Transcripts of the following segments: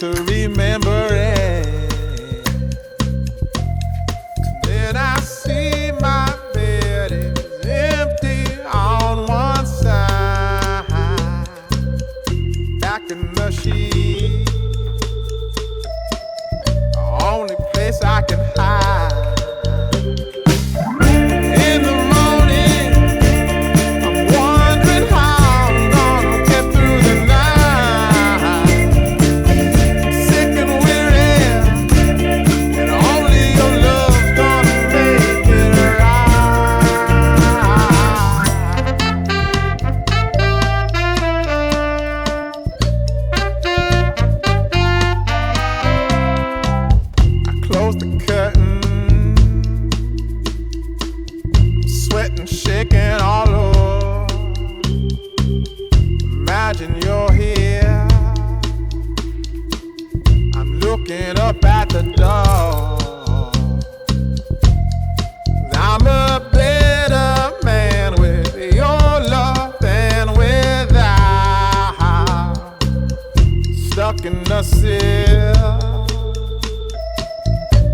to remember it. Then I see my bed is empty on one side, back in the sheet, the only place I can hide. In the morning, I'm wondering how I'm gonna get through the night. Sick and weary, and only your love's gonna make it I close the curtain, sweating, shaking all over. Imagine you're here. I'm looking up at the door. I'm a better man with your love than without. Stuck in the sill,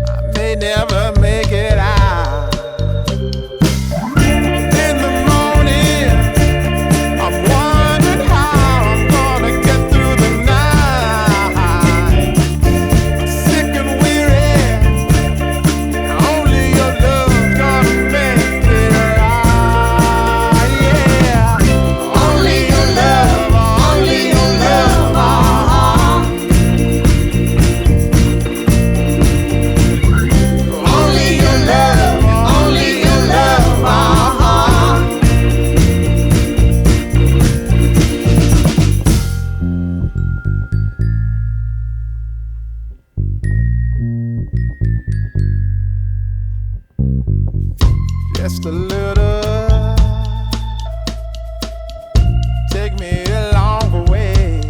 I may never make it out. In the morning, I'm wondering how I'm gonna get through the night. Sick and weary, only your love's gonna make it right. Yeah, only your love, only your love. Only your love, only your love. Just a little, take me along the way.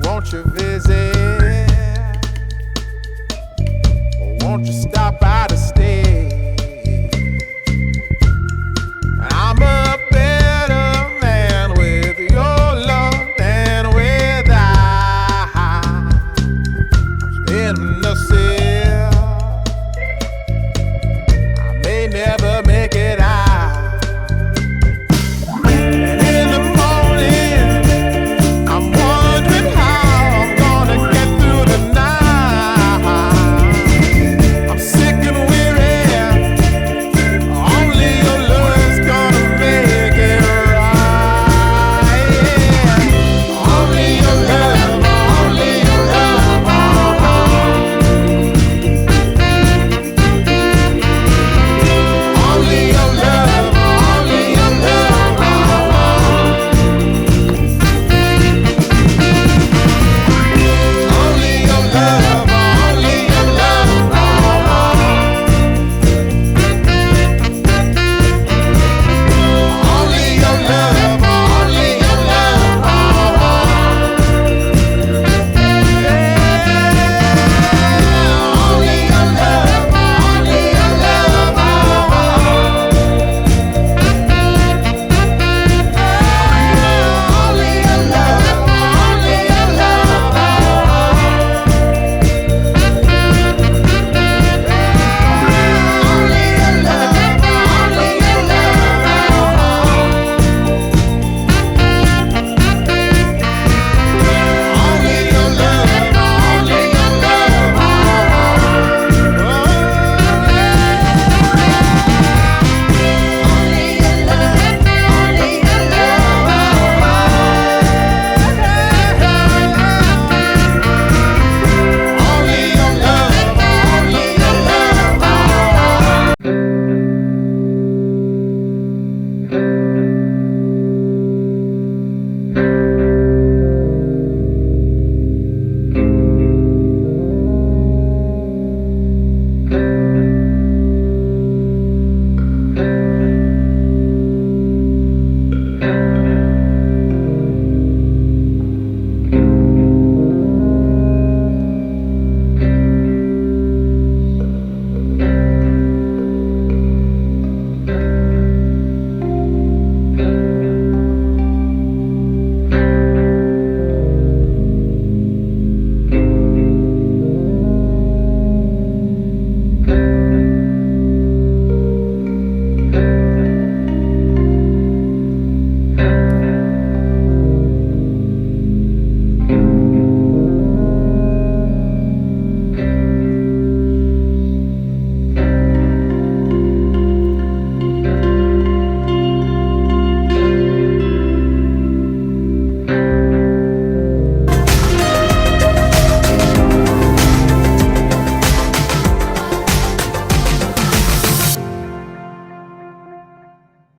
Won't you visit? Won't you stop by to